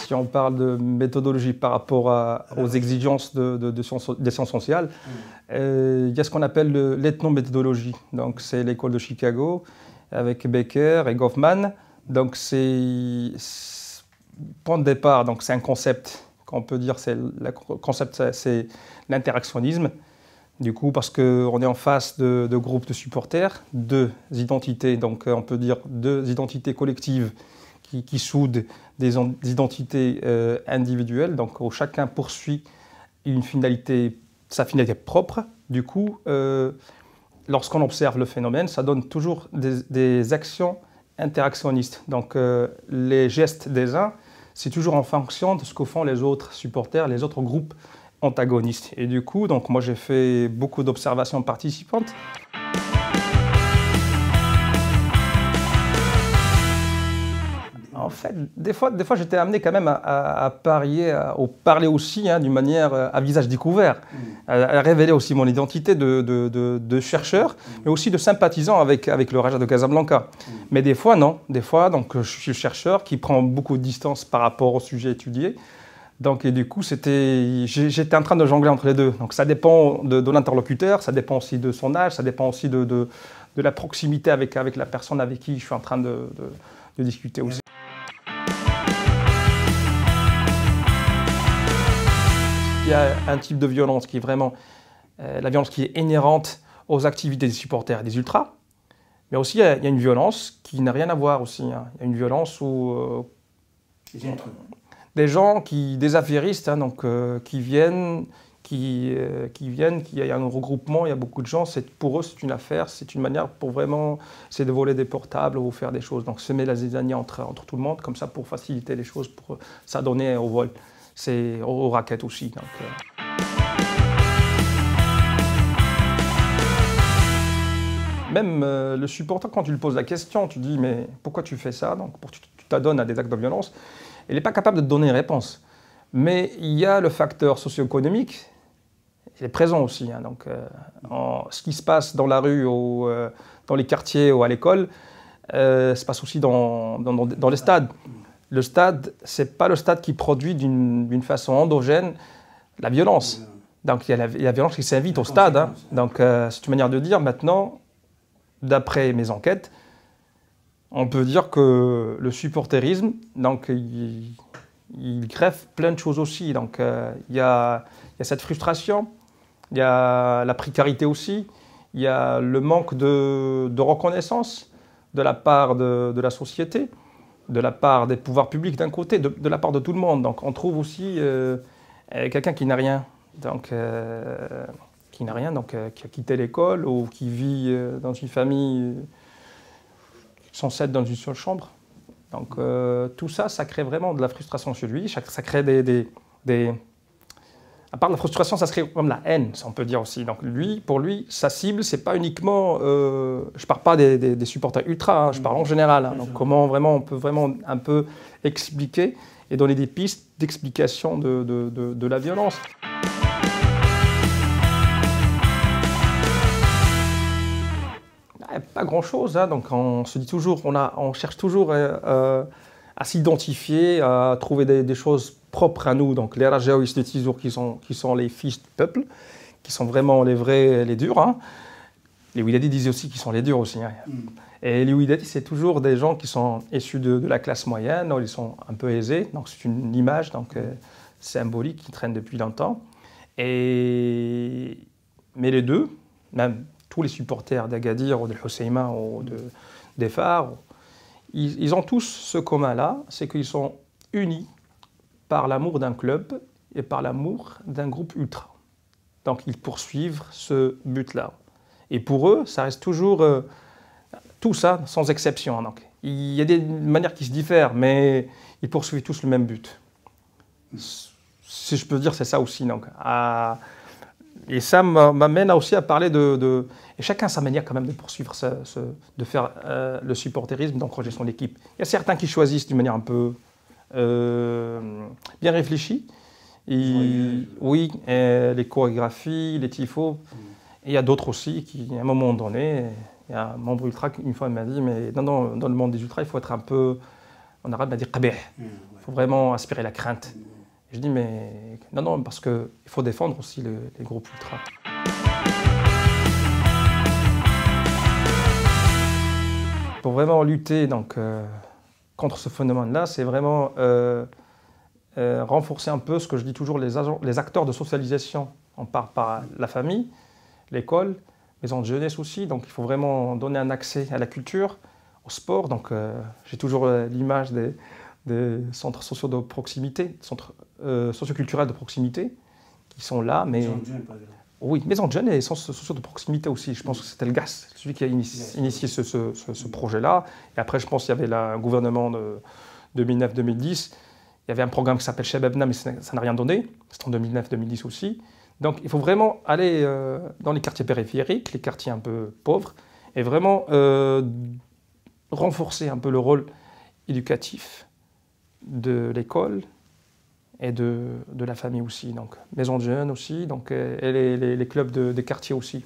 si on parle de méthodologie par rapport aux exigences des sciences sociales, il y a ce qu'on appelle l'ethnométhodologie. Donc c'est l'école de Chicago avec Becker et Goffman. Donc c'est point de départ, donc c'est un concept qu'on peut dire, le concept c'est l'interactionnisme. Du coup, parce qu'on est en face de groupes de supporters, deux identités, donc on peut dire deux identités collectives qui soudent des identités individuelles, donc où chacun poursuit sa finalité propre. Du coup, lorsqu'on observe le phénomène, ça donne toujours des actions interactionnistes. Donc les gestes des uns, c'est toujours en fonction de ce que font les autres supporters, les autres groupes antagonistes. Et du coup, donc, moi j'ai fait beaucoup d'observations participantes. En fait, des fois j'étais amené quand même à parler aussi d'une manière à visage découvert, à révéler aussi mon identité de chercheur, mais aussi de sympathisant avec le Raja de Casablanca. Mais des fois, non. Des fois, donc, je suis le chercheur qui prend beaucoup de distance par rapport au sujet étudié. Donc, et du coup, j'étais en train de jongler entre les deux. Donc, ça dépend de l'interlocuteur, ça dépend aussi de son âge, ça dépend aussi de la proximité avec la personne avec qui je suis en train de discuter aussi. Il y a un type de violence qui est vraiment la violence qui est inhérente aux activités des supporters et des ultras. Mais aussi, il y a une violence qui n'a rien à voir aussi. Il y a une violence où des gens, des affairistes, qui viennent, il y a un regroupement, il y a beaucoup de gens, pour eux c'est une affaire, c'est une manière pour vraiment, c'est de voler des portables ou faire des choses. Donc semer la zizanie entre tout le monde, comme ça pour faciliter les choses, pour s'adonner au vol. C'est aux raquettes aussi. Donc, Même le supporter, quand tu lui poses la question, tu dis mais pourquoi tu fais ça? Donc tu t'adonnes à des actes de violence. Il n'est pas capable de te donner une réponse. Mais il y a le facteur socio-économique, il est présent aussi. Donc, ce qui se passe dans la rue, dans les quartiers ou à l'école, se passe aussi dans les stades. Le stade, ce n'est pas le stade qui produit d'une façon endogène la violence. Donc il y a la violence qui s'invite au stade. Donc c'est une manière de dire maintenant, d'après mes enquêtes, on peut dire que le supporterisme, donc, il greffe plein de choses aussi. Donc, il y a cette frustration, il y a la précarité aussi, il y a le manque de reconnaissance de la part de la société, de la part des pouvoirs publics d'un côté, de la part de tout le monde. Donc, on trouve aussi quelqu'un qui n'a rien. Donc, qui a quitté l'école ou qui vit dans une famille sans être dans une seule chambre. Donc tout ça, ça crée vraiment de la frustration chez lui. Ça crée à part la frustration, ça crée comme la haine, on peut dire aussi. Donc pour lui, sa cible, c'est pas uniquement... je ne parle pas des supporters ultra, je parle en général. Donc comment vraiment on peut vraiment un peu expliquer et donner des pistes d'explication de la violence. Pas grand-chose, donc on se dit toujours, on cherche toujours à s'identifier, à trouver des choses propres à nous. Donc les Rajaouis de Tizour qui sont les fils du peuple, qui sont vraiment les vrais, les durs. Les Ouidadi disaient aussi qu'ils sont les durs aussi. Et les Ouidadi, c'est toujours des gens qui sont issus de la classe moyenne, ils sont un peu aisés, donc c'est une image symbolique qui traîne depuis longtemps. Mais les deux, même tous les supporters d'Agadir ou de Hoceima ou des Phares, ils ont tous ce commun-là, c'est qu'ils sont unis par l'amour d'un club et par l'amour d'un groupe ultra. Donc ils poursuivent ce but-là. Et pour eux, ça reste toujours tout ça, sans exception. Donc, il y a des manières qui se diffèrent, mais ils poursuivent tous le même but. Si je peux dire, c'est ça aussi. Donc, et ça m'amène aussi à parler et chacun a sa manière quand même de poursuivre de faire le supporterisme, d'encourager son équipe. Il y a certains qui choisissent d'une manière un peu bien réfléchie. Oui, les chorégraphies, les tifos. Et il y a d'autres aussi qui, à un moment donné, il y a un membre ultra qui une fois m'a dit, mais non, dans le monde des ultras, il faut être un peu en arabe, on dit qabih. Il faut vraiment aspirer la crainte. Je dis, mais non, non, parce qu'il faut défendre aussi les groupes ultras. Pour vraiment lutter donc, contre ce phénomène-là, c'est vraiment renforcer un peu ce que je dis toujours, les acteurs de socialisation. On part par la famille, l'école, maison de jeunesse aussi. Donc il faut vraiment donner un accès à la culture, au sport. Donc j'ai toujours l'image des centres sociaux de proximité, centres socioculturels de proximité, qui sont là. Mais Maison de jeunes, par exemple. Oui, maison de jeunes et centres sociaux de proximité aussi. Je pense que c'était le GAS, celui qui a initié ce projet-là. Et après, je pense qu'il y avait le gouvernement de 2009-2010. Il y avait un programme qui s'appelle Shababna, mais ça n'a rien donné. C'était en 2009-2010 aussi. Donc il faut vraiment aller dans les quartiers périphériques, les quartiers un peu pauvres, et vraiment renforcer un peu le rôle éducatif de l'école et de la famille aussi. Donc maison de jeunes aussi, donc, et les clubs des quartiers aussi.